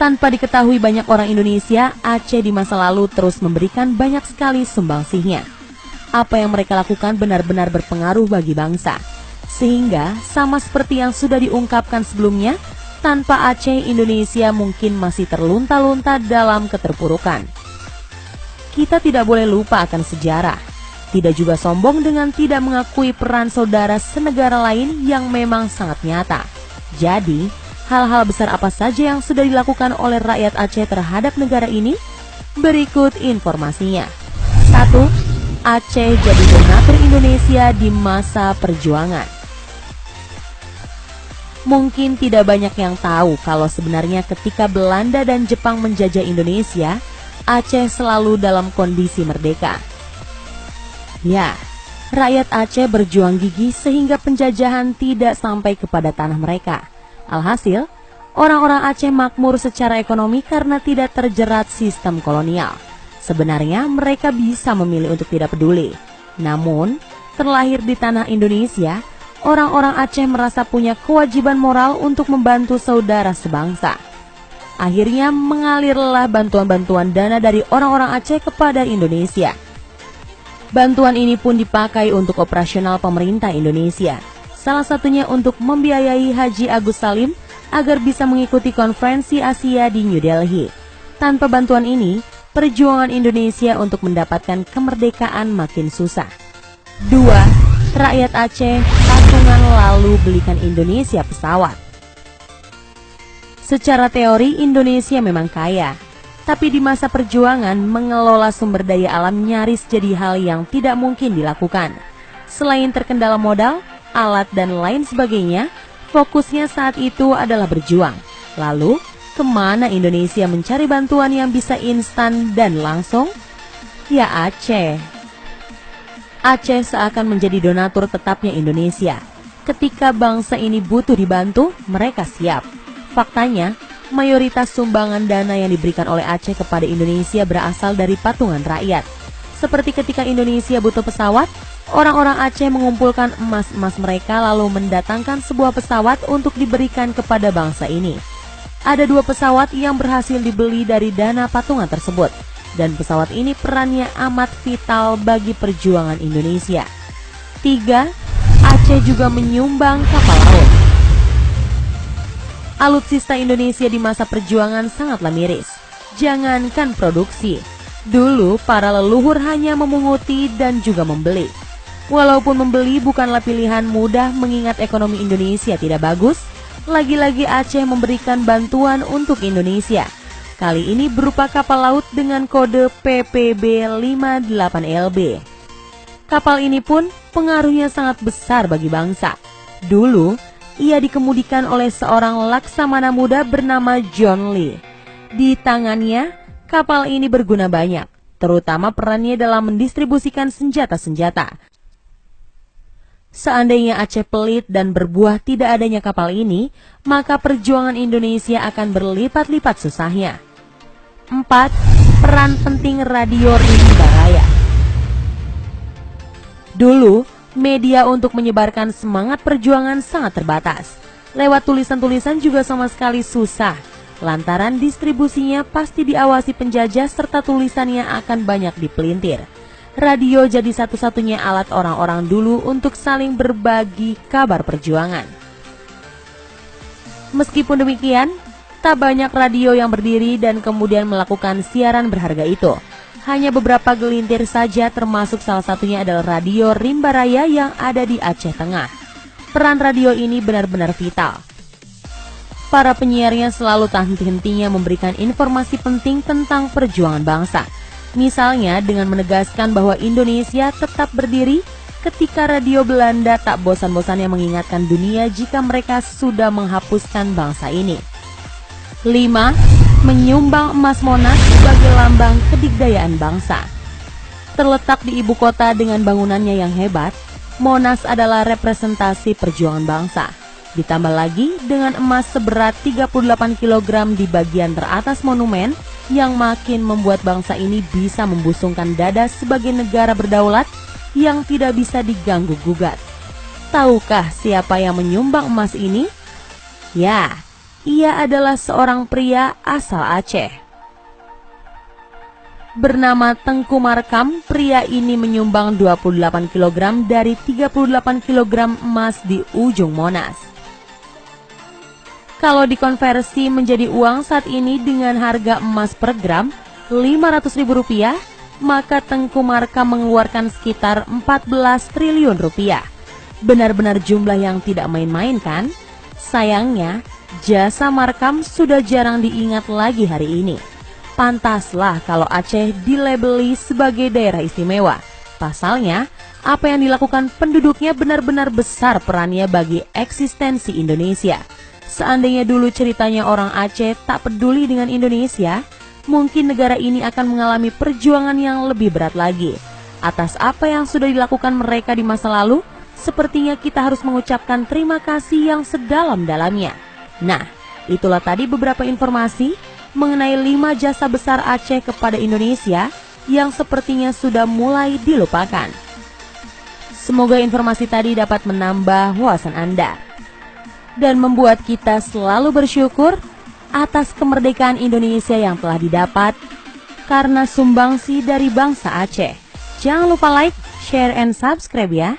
Tanpa diketahui banyak orang Indonesia, Aceh di masa lalu terus memberikan banyak sekali sumbangsihnya. Apa yang mereka lakukan benar-benar berpengaruh bagi bangsa. Sehingga, sama seperti yang sudah diungkapkan sebelumnya, tanpa Aceh, Indonesia mungkin masih terlunta-lunta dalam keterpurukan. Kita tidak boleh lupa akan sejarah. Tidak juga sombong dengan tidak mengakui peran saudara senegara lain yang memang sangat nyata. Jadi, hal-hal besar apa saja yang sudah dilakukan oleh rakyat Aceh terhadap negara ini? Berikut informasinya. 1. Aceh jadi donatur Indonesia di masa perjuangan. Mungkin tidak banyak yang tahu kalau sebenarnya ketika Belanda dan Jepang menjajah Indonesia, Aceh selalu dalam kondisi merdeka. Ya, rakyat Aceh berjuang gigih sehingga penjajahan tidak sampai kepada tanah mereka. Alhasil, orang-orang Aceh makmur secara ekonomi karena tidak terjerat sistem kolonial. Sebenarnya mereka bisa memilih untuk tidak peduli. Namun, terlahir di tanah Indonesia, orang-orang Aceh merasa punya kewajiban moral untuk membantu saudara sebangsa. Akhirnya mengalirlah bantuan-bantuan dana dari orang-orang Aceh kepada Indonesia. Bantuan ini pun dipakai untuk operasional pemerintah Indonesia. Salah satunya untuk membiayai Haji Agus Salim agar bisa mengikuti konferensi Asia di New Delhi. Tanpa bantuan ini, perjuangan Indonesia untuk mendapatkan kemerdekaan makin susah. 2. Rakyat Aceh patungan lalu belikan Indonesia pesawat. Secara teori Indonesia memang kaya, tapi di masa perjuangan mengelola sumber daya alam nyaris jadi hal yang tidak mungkin dilakukan. Selain terkendala modal, alat dan lain sebagainya, fokusnya saat itu adalah berjuang. Lalu, kemana Indonesia mencari bantuan yang bisa instan dan langsung? Ya Aceh. Aceh seakan menjadi donatur tetapnya Indonesia. Ketika bangsa ini butuh dibantu, mereka siap. Faktanya, mayoritas sumbangan dana yang diberikan oleh Aceh kepada Indonesia berasal dari patungan rakyat. Seperti ketika Indonesia butuh pesawat, orang-orang Aceh mengumpulkan emas-emas mereka lalu mendatangkan sebuah pesawat untuk diberikan kepada bangsa ini. Ada 2 pesawat yang berhasil dibeli dari dana patungan tersebut, dan pesawat ini perannya amat vital bagi perjuangan Indonesia. 3. Aceh juga menyumbang kapal laut. Alutsista Indonesia di masa perjuangan sangatlah miris. Jangankan produksi, dulu para leluhur hanya memunguti dan juga membeli. Walaupun membeli bukanlah pilihan mudah mengingat ekonomi Indonesia tidak bagus, lagi-lagi Aceh memberikan bantuan untuk Indonesia. Kali ini berupa kapal laut dengan kode PPB-58LB. Kapal ini pun pengaruhnya sangat besar bagi bangsa. Dulu, ia dikemudikan oleh seorang laksamana muda bernama John Lee. Di tangannya, kapal ini berguna banyak, terutama perannya dalam mendistribusikan senjata-senjata. Seandainya Aceh pelit dan berbuah tidak adanya kapal ini, maka perjuangan Indonesia akan berlipat-lipat susahnya. 4. Peran penting radio rimba raya. Dulu, media untuk menyebarkan semangat perjuangan sangat terbatas. Lewat tulisan-tulisan juga sama sekali susah, lantaran distribusinya pasti diawasi penjajah serta tulisannya akan banyak dipelintir. Radio jadi satu-satunya alat orang-orang dulu untuk saling berbagi kabar perjuangan. Meskipun demikian, tak banyak radio yang berdiri dan kemudian melakukan siaran berharga itu. Hanya beberapa gelintir saja, termasuk salah satunya adalah radio Rimba Raya yang ada di Aceh Tengah. Peran radio ini benar-benar vital. Para penyiarnya selalu tak henti-hentinya memberikan informasi penting tentang perjuangan bangsa. Misalnya dengan menegaskan bahwa Indonesia tetap berdiri ketika radio Belanda tak bosan-bosannya mengingatkan dunia jika mereka sudah menghapuskan bangsa ini. 5. Menyumbang emas Monas sebagai lambang kedikdayaan bangsa. Terletak di ibu kota dengan bangunannya yang hebat, Monas adalah representasi perjuangan bangsa. Ditambah lagi dengan emas seberat 38 kg di bagian teratas monumen yang makin membuat bangsa ini bisa membusungkan dada sebagai negara berdaulat yang tidak bisa diganggu-gugat. Tahukah siapa yang menyumbang emas ini? Ya, Ia adalah seorang pria asal Aceh. Bernama Tengku Markam, pria ini menyumbang 28 kg dari 38 kg emas di ujung Monas. Kalau dikonversi menjadi uang saat ini dengan harga emas per gram Rp500.000, maka Tengku Markam mengeluarkan sekitar 14 triliun rupiah. Benar-benar jumlah yang tidak main-main kan? Sayangnya, jasa Markam sudah jarang diingat lagi hari ini. Pantaslah kalau Aceh dilabeli sebagai daerah istimewa. Pasalnya, apa yang dilakukan penduduknya benar-benar besar perannya bagi eksistensi Indonesia. Seandainya dulu ceritanya orang Aceh tak peduli dengan Indonesia, mungkin negara ini akan mengalami perjuangan yang lebih berat lagi. Atas apa yang sudah dilakukan mereka di masa lalu, sepertinya kita harus mengucapkan terima kasih yang sedalam-dalamnya. Nah, itulah tadi beberapa informasi mengenai 5 jasa besar Aceh kepada Indonesia yang sepertinya sudah mulai dilupakan. Semoga informasi tadi dapat menambah wawasan Anda dan membuat kita selalu bersyukur atas kemerdekaan Indonesia yang telah didapat karena sumbangsi dari bangsa Aceh. Jangan lupa like, share, and subscribe ya.